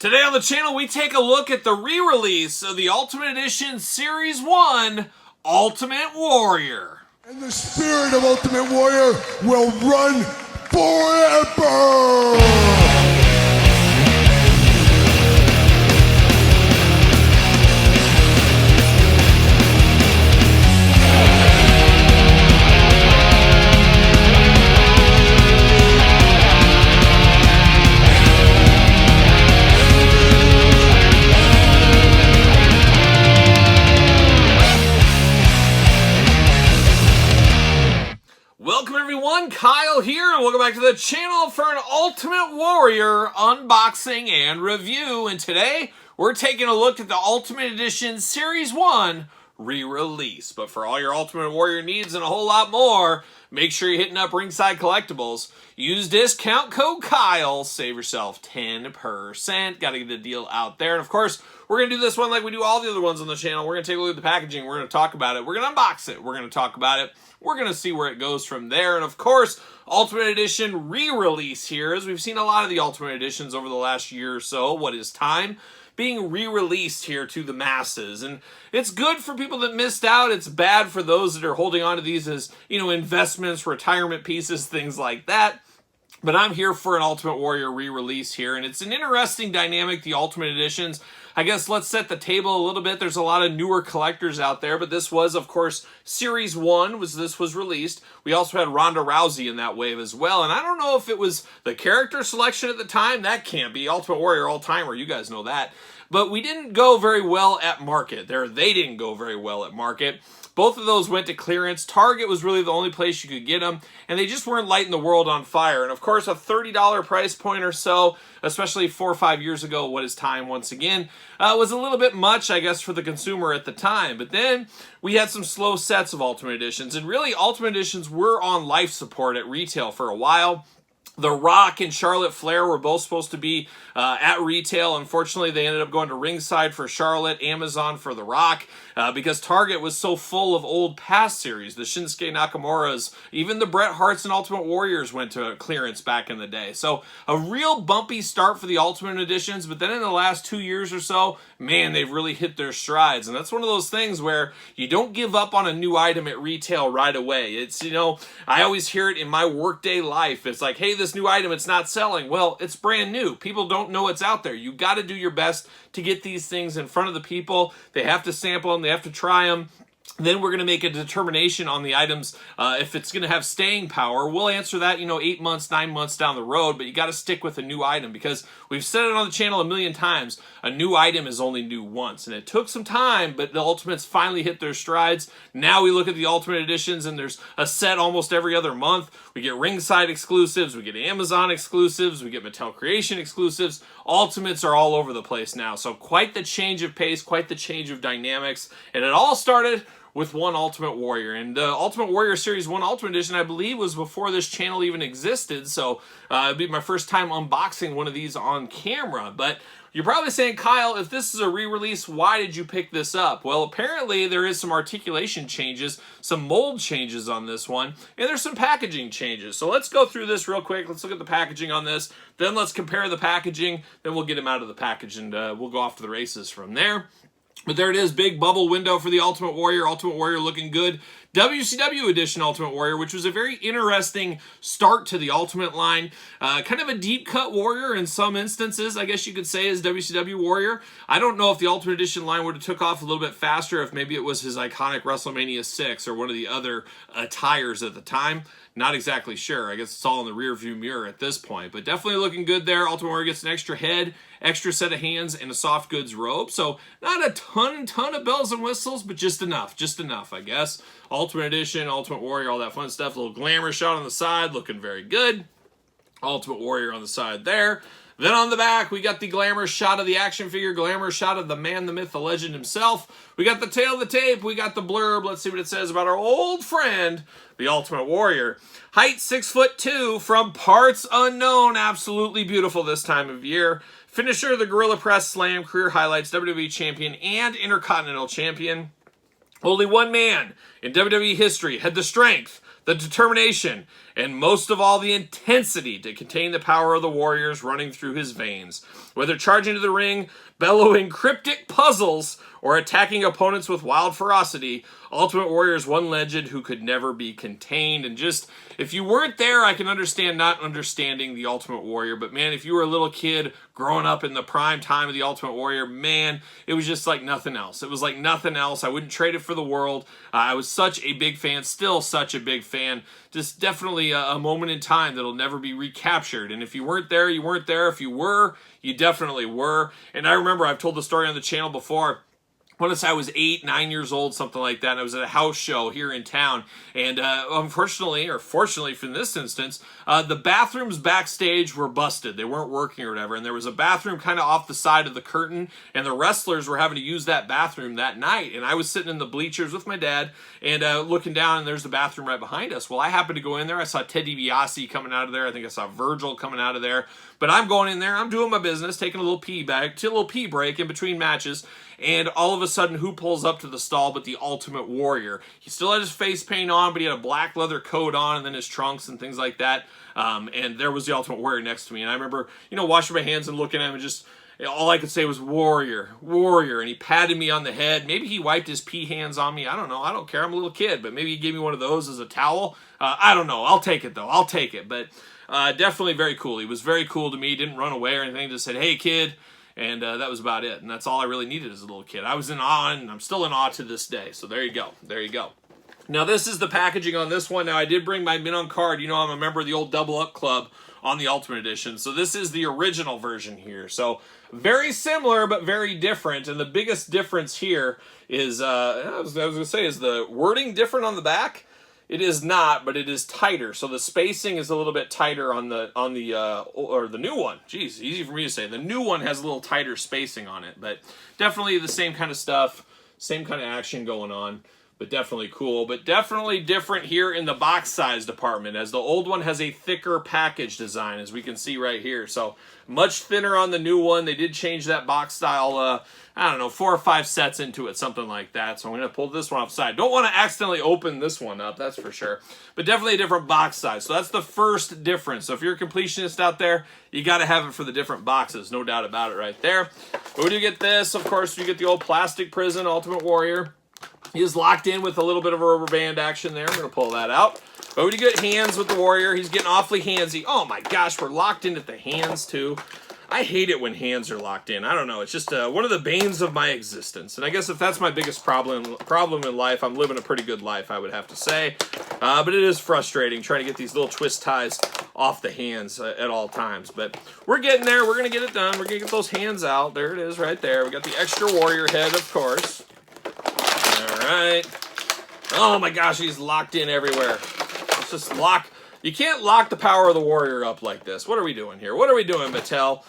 Today on the channel, we take a look at the re-release of the Ultimate Edition Series 1 Ultimate Warrior. And the spirit of Ultimate Warrior will run forever! Welcome everyone, Kyle here, and welcome back to the channel for an Ultimate Warrior unboxing and review. And today, we're taking a look at the Ultimate Edition Series 1 re-release. But for all your Ultimate Warrior needs and a whole lot more, make sure you're hitting up Ringside Collectibles. Use discount code Kyle, save yourself 10%. Gotta get the deal out there. And of course, we're gonna do this one like we do all the other ones on the channel. We're gonna take a look at the packaging, we're gonna talk about it, we're gonna unbox it, we're gonna talk about it, we're gonna see where it goes from there. And of course, Ultimate Edition re-release here, as we've seen a lot of the Ultimate Editions over the last year or so. What is time? Being re-released here to the masses. And it's good for people that missed out. It's bad for those that are holding on to these as, investments, retirement pieces, things like that. But I'm here for an Ultimate Warrior re-release here, and it's an interesting dynamic, the Ultimate Editions. I guess let's set the table a little bit. There's a lot of newer collectors out there, but this was, of course, Series 1 this was released. We also had Ronda Rousey in that wave as well, and I don't know if it was the character selection at the time. That can't be. Ultimate Warrior all-timer, you guys know that. But we didn't go very well at market. They didn't go very well at market. Both of those went to clearance. Target was really the only place you could get them, and they just weren't lighting the world on fire. And of course, a $30 price point or so, especially 4 or 5 years ago, what is time once again, was a little bit much, I guess, for the consumer at the time. But then we had some slow sets of Ultimate Editions, and really Ultimate Editions were on life support at retail for a while. The Rock and Charlotte Flair were both supposed to be at retail. Unfortunately, they ended up going to Ringside for Charlotte, Amazon for The Rock, because Target was so full of old past series. The Shinsuke Nakamura's, even the Bret Hart's and Ultimate Warriors went to clearance back in the day. So a real bumpy start for the Ultimate Editions, but then in the last 2 years or so, man, they've really hit their strides. And that's one of those things where you don't give up on a new item at retail right away. It's, I always hear it in my workday life. It's like, hey, this new item, it's not selling. Well, it's brand new. People don't know it's out there. You got to do your best to get these things in front of the people. They have to sample them. They have to try them. Then we're going to make a determination on the items if it's going to have staying power. We'll answer that, 8 months, 9 months down the road, but you got to stick with a new item because we've said it on the channel a million times. A new item is only new once, and it took some time, but the Ultimates finally hit their strides. Now we look at the Ultimate Editions, and there's a set almost every other month. We get Ringside exclusives, we get Amazon exclusives, we get Mattel Creation exclusives. Ultimates are all over the place now, so quite the change of pace, quite the change of dynamics, and it all started with one Ultimate Warrior. And Ultimate Warrior Series 1 Ultimate Edition, I believe, was before this channel even existed, so it'd be my first time unboxing one of these on camera. But you're probably saying, Kyle, if this is a re-release, why did you pick this up? Well, apparently there is some articulation changes, some mold changes on this one, and there's some packaging changes. So let's go through this real quick. Let's look at the packaging on this, then let's compare the packaging, then we'll get them out of the package, and we'll go off to the races from there. But there it is, big bubble window for the Ultimate Warrior. Ultimate Warrior looking good. WCW Edition Ultimate Warrior, which was a very interesting start to the Ultimate line. Kind of a deep cut Warrior in some instances, I guess you could say, as WCW Warrior. I don't know if the Ultimate Edition line would have took off a little bit faster if maybe it was his iconic WrestleMania 6 or one of the other attires at the time. Not exactly sure. I guess it's all in the rear view mirror at this point, but definitely looking good there. Ultimate Warrior gets an extra head, extra set of hands, and a soft goods robe. So not a ton of bells and whistles, but just enough, I guess. Ultimate Edition, Ultimate Warrior, all that fun stuff. A little glamour shot on the side, looking very good. Ultimate Warrior on the side there. Then on the back, we got the glamour shot of the action figure, glamour shot of the man, the myth, the legend himself. We got the tail of the tape, we got the blurb. Let's see what it says about our old friend, the Ultimate Warrior. Height 6'2", from parts unknown. Absolutely beautiful this time of year. Finisher, the Gorilla Press Slam, career highlights, WWE Champion and Intercontinental Champion. Only one man in WWE history had the strength, the determination, and most of all, the intensity to contain the power of the warriors running through his veins. Whether charging to the ring, bellowing cryptic puzzles, or attacking opponents with wild ferocity, Ultimate Warrior is one legend who could never be contained. And just, if you weren't there, I can understand not understanding the Ultimate Warrior. But man, if you were a little kid growing up in the prime time of the Ultimate Warrior, man, it was just like nothing else. It was like nothing else. I wouldn't trade it for the world. I was such a big fan, still such a big fan. Just definitely a moment in time that'll never be recaptured. And if you weren't there, you weren't there. If you were, you definitely were. And I remember I've told the story on the channel before. Once I was 8, 9 years old, something like that, and I was at a house show here in town, and unfortunately, or fortunately for this instance, the bathrooms backstage were busted. They weren't working or whatever, and there was a bathroom kind of off the side of the curtain, and the wrestlers were having to use that bathroom that night, and I was sitting in the bleachers with my dad, and looking down, and there's the bathroom right behind us. Well, I happened to go in there. I saw Ted DiBiase coming out of there. I think I saw Virgil coming out of there, but I'm going in there. I'm doing my business, taking a little pee break in between matches, and all of a sudden, who pulls up to the stall but the Ultimate Warrior? He still had his face paint on, but he had a black leather coat on, and then his trunks and things like that. And there was the Ultimate Warrior next to me. And I remember, washing my hands and looking at him, and just all I could say was Warrior, Warrior. And he patted me on the head. Maybe he wiped his pee hands on me. I don't know. I don't care. I'm a little kid, but maybe he gave me one of those as a towel. I don't know. I'll take it though. I'll take it. But definitely very cool. He was very cool to me. He didn't run away or anything. Just said, "Hey, kid." And that was about it. And that's all I really needed as a little kid. I was in awe, and I'm still in awe to this day. So there you go. There you go. Now, this is the packaging on this one. Now, I did bring my Min on card. I'm a member of the old Double Up Club on the Ultimate Edition. So this is the original version here. So very similar, but very different. And the biggest difference here is, I was going to say, is the wording different on the back? It is not, but it is tighter. So the spacing is a little bit tighter on the new one. Jeez, easy for me to say. The new one has a little tighter spacing on it, but definitely the same kind of stuff, same kind of action going on, but definitely cool. But definitely different here in the box size department, as the old one has a thicker package design, as we can see right here. So much thinner on the new one. They did change that box style, I don't know, 4 or 5 sets into it, something like that. So I'm going to pull this one offside. Don't want to accidentally open this one up, that's for sure. But definitely a different box size. So that's the first difference. So if you're a completionist out there, you got to have it for the different boxes. No doubt about it right there. But we do get this, of course, you get the old plastic prison Ultimate Warrior. He is locked in with a little bit of a rubber band action there. I'm going to pull that out. But we do get hands with the Warrior. He's getting awfully handsy. Oh my gosh, we're locked in at the hands too. I hate it when hands are locked in. I don't know. It's just one of the banes of my existence. And I guess if that's my biggest problem in life, I'm living a pretty good life, I would have to say. But it is frustrating trying to get these little twist ties off the hands at all times. But we're getting there. We're going to get it done. We're going to get those hands out. There it is right there. We got the extra Warrior head, of course. All right. Oh my gosh, he's locked in everywhere. Let's just lock. You can't lock the power of the Warrior up like this. What are we doing here? What are we doing, Mattel?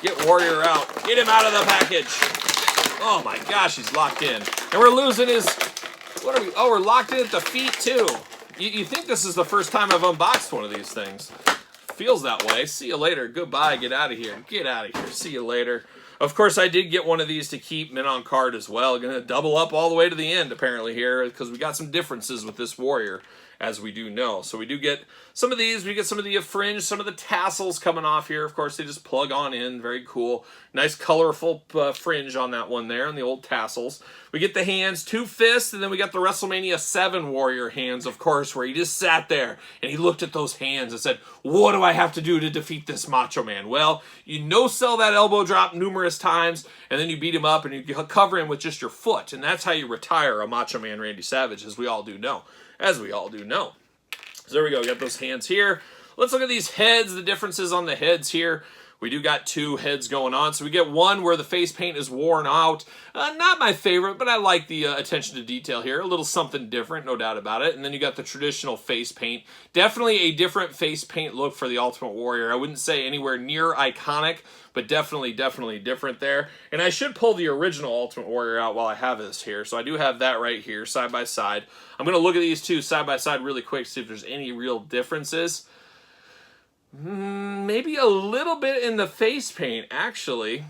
Get Warrior out. Get him out of the package. Oh my gosh, he's locked in. And we're losing his... What are we... Oh, we're locked in at the feet, too. You think this is the first time I've unboxed one of these things. Feels that way. See you later. Goodbye. Get out of here. Get out of here. See you later. Of course, I did get one of these to keep Min on card as well. Going to double up all the way to the end, apparently, here, because we got some differences with this Warrior, as we do know. So we do get some of these. We get some of the fringe, some of the tassels coming off here. Of course, they just plug on in. Very cool. Nice colorful fringe on that one there, on the old tassels. We get the hands, 2 fists, and then we got the WrestleMania 7 Warrior hands, of course, where he just sat there and he looked at those hands and said, what do I have to do to defeat this Macho Man? Well, you no-sell that elbow drop numerous times, and then you beat him up and you cover him with just your foot, and that's how you retire a Macho Man Randy Savage, as we all do know. As we all do know. So there we go. We got those hands here. Let's look at these heads, the differences on the heads here. We do got 2 heads going on. So we get one where the face paint is worn out. Not my favorite, but I like the attention to detail here. A little something different, no doubt about it. And then you got the traditional face paint. Definitely a different face paint look for the Ultimate Warrior. I wouldn't say anywhere near iconic, but definitely different there. And I should pull the original Ultimate Warrior out while I have this here. So I do have that right here, side by side. I'm going to look at these 2 side by side really quick, see if there's any real differences. Maybe a little bit in the face paint, actually.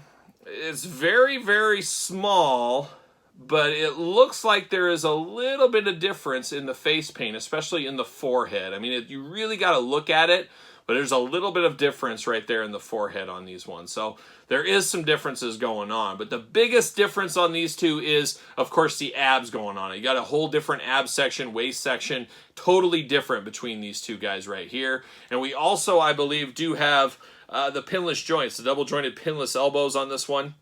It's very, very small, but it looks like there is a little bit of difference in the face paint, especially in the forehead. I mean, you really got to look at it, but there's a little bit of difference right there in the forehead on these ones. So there is some differences going on, but the biggest difference on these two is, of course, the abs going on. You got a whole different ab section, waist section, totally different between these two guys right here. And we also, I believe, do have the pinless joints, the double jointed pinless elbows on this one.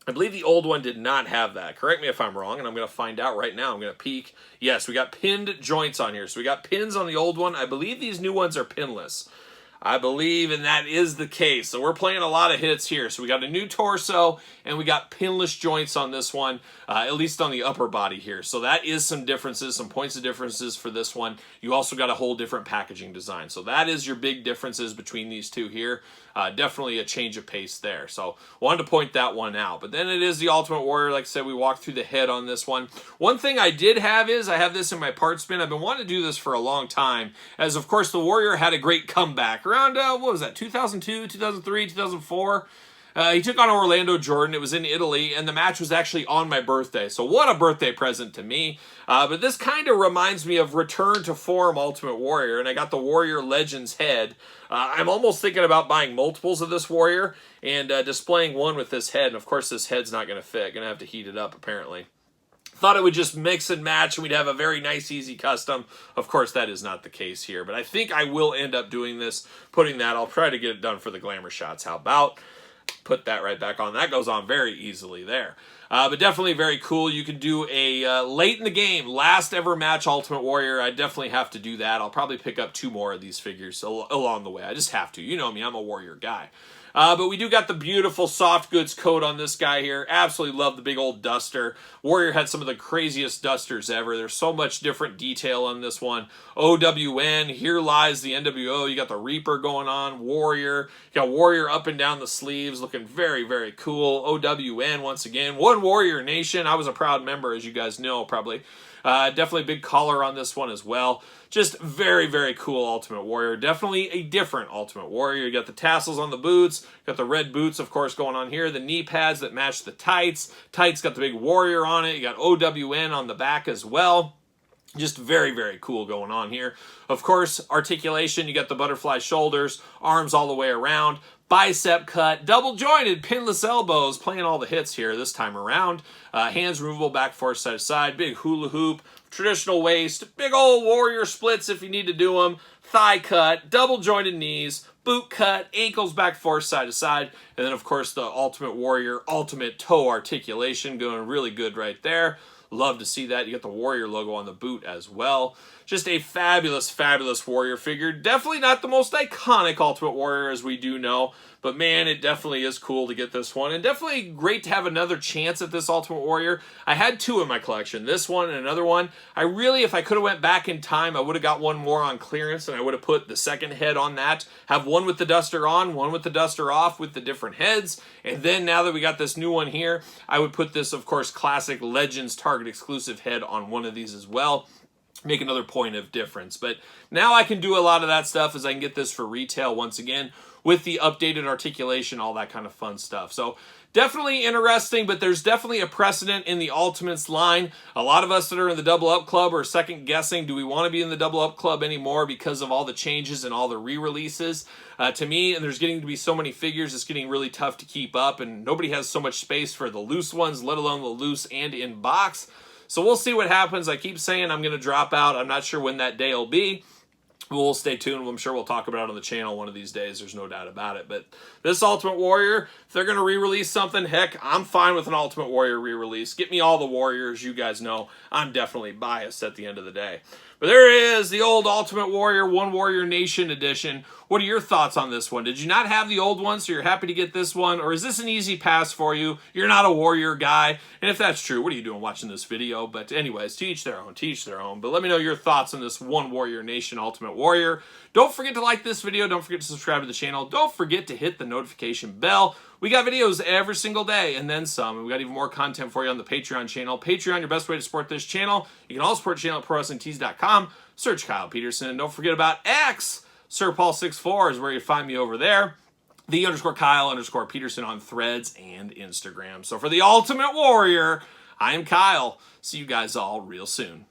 I believe the old one did not have that. Correct me if I'm wrong, and I'm going to find out right now. I'm going to peek. Yes, we got pinned joints on here. So we got pins on the old one. I believe these new ones are pinless. I believe, and that is the case. So we're playing a lot of hits here. So we got a new torso, and we got pinless joints on this one, at least on the upper body here. So that is some differences, some points of differences for this one. You also got a whole different packaging design. So that is your big differences between these two here. Definitely a change of pace there. So wanted to point that one out. But then it is the Ultimate Warrior. Like I said, we walked through the head on this one. One thing I did have is I have this in my parts bin. I've been wanting to do this for a long time, as of course the Warrior had a great comeback around, what was that, 2002, 2003, 2004? He took on Orlando Jordan. It was in Italy, and the match was actually on my birthday. So what a birthday present to me. But this kind of reminds me of Return to Form Ultimate Warrior, and I got the Warrior Legends head. I'm almost thinking about buying multiples of this Warrior and displaying one with this head. And of course, this head's not going to fit. Going to have to heat it up, apparently. Thought it would just mix and match and we'd have a very nice, easy custom. Of course, that is not the case here. But I think I will end up doing this, putting that. I'll try to get it done for the glamour shots. How about? Put that right back on. That goes on very easily there. But definitely very cool. You can do a late in the game, last ever match Ultimate Warrior. I definitely have to do that. I'll probably pick up 2 more of these figures along the way. I just have to. You know me, I'm a Warrior guy. But we do got the beautiful soft goods coat on this guy here. Absolutely love the big old duster. Warrior had some of the craziest dusters ever. There's so much different detail on this one. OWN, here lies the NWO. You got the Reaper going on, Warrior. You got Warrior up and down the sleeves, looking very, very cool. OWN once again. One Warrior Nation. I was a proud member, as you guys know, probably. Definitely a big collar on this one as well. Just very, very cool Ultimate Warrior. Definitely a different Ultimate Warrior. You got the tassels on the boots. Got the red boots, of course, going on here. The knee pads that match the tights. Tights got the big Warrior on it. You got OWN on the back as well. Just very, very cool going on here. Of course, articulation. You got the butterfly shoulders, arms all the way around. Bicep cut, double jointed, pinless elbows, playing all the hits here this time around. Hands removable, back forth, side to side, big hula hoop, traditional waist, big old Warrior splits if you need to do them, thigh cut, double jointed knees, boot cut, ankles back forth, side to side, and then of course the Ultimate Warrior ultimate toe articulation going really good right there. Love to see that. You got the Warrior logo on the boot as well. Just a fabulous, fabulous Warrior figure. Definitely not the most iconic Ultimate Warrior, as we do know. But man, it definitely is cool to get this one. And definitely great to have another chance at this Ultimate Warrior. I had 2 in my collection. This one and another one. I really, if I could have went back in time, I would have got one more on clearance. And I would have put the second head on that. Have one with the duster on, one with the duster off with the different heads. And then now that we got this new one here, I would put this, of course, classic Legends Target exclusive head on one of these as well. Make another point of difference. But now I can do a lot of that stuff as I can get this for retail once again with the updated articulation, all that kind of fun stuff. So definitely interesting, but there's definitely a precedent in the Ultimates line. A lot of us that are in the Double Up Club are second guessing, do we want to be in the Double Up Club anymore because of all the changes and all the re-releases? To me, and there's getting to be so many figures, it's getting really tough to keep up, and nobody has so much space for the loose ones, let alone the loose and in box. So we'll see what happens. I keep saying I'm going to drop out. I'm not sure when that day will be. We'll stay tuned. I'm sure we'll talk about it on the channel one of these days. There's no doubt about it. But this Ultimate Warrior, if they're going to re-release something, heck, I'm fine with an Ultimate Warrior re-release. Get me all the Warriors. You guys know I'm definitely biased at the end of the day. But there it is, the old Ultimate Warrior, One Warrior Nation edition. What are your thoughts on this one? Did you not have the old one, so you're happy to get this one? Or is this an easy pass for you? You're not a Warrior guy. And if that's true, what are you doing watching this video? But anyways, to each their own, to each their own. But let me know your thoughts on this One Warrior Nation Ultimate Warrior. Don't forget to like this video. Don't forget to subscribe to the channel. Don't forget to hit the notification bell. We got videos every single day and then some. And we got even more content for you on the Patreon channel. Patreon, your best way to support this channel. You can also support the channel at ProWrestlingTees.com. Search Kyle Peterson. And don't forget about X. Sir Paul 64 is where you find me over there. The _Kyle_Peterson on Threads and Instagram. So for the Ultimate Warrior, I am Kyle. See you guys all real soon.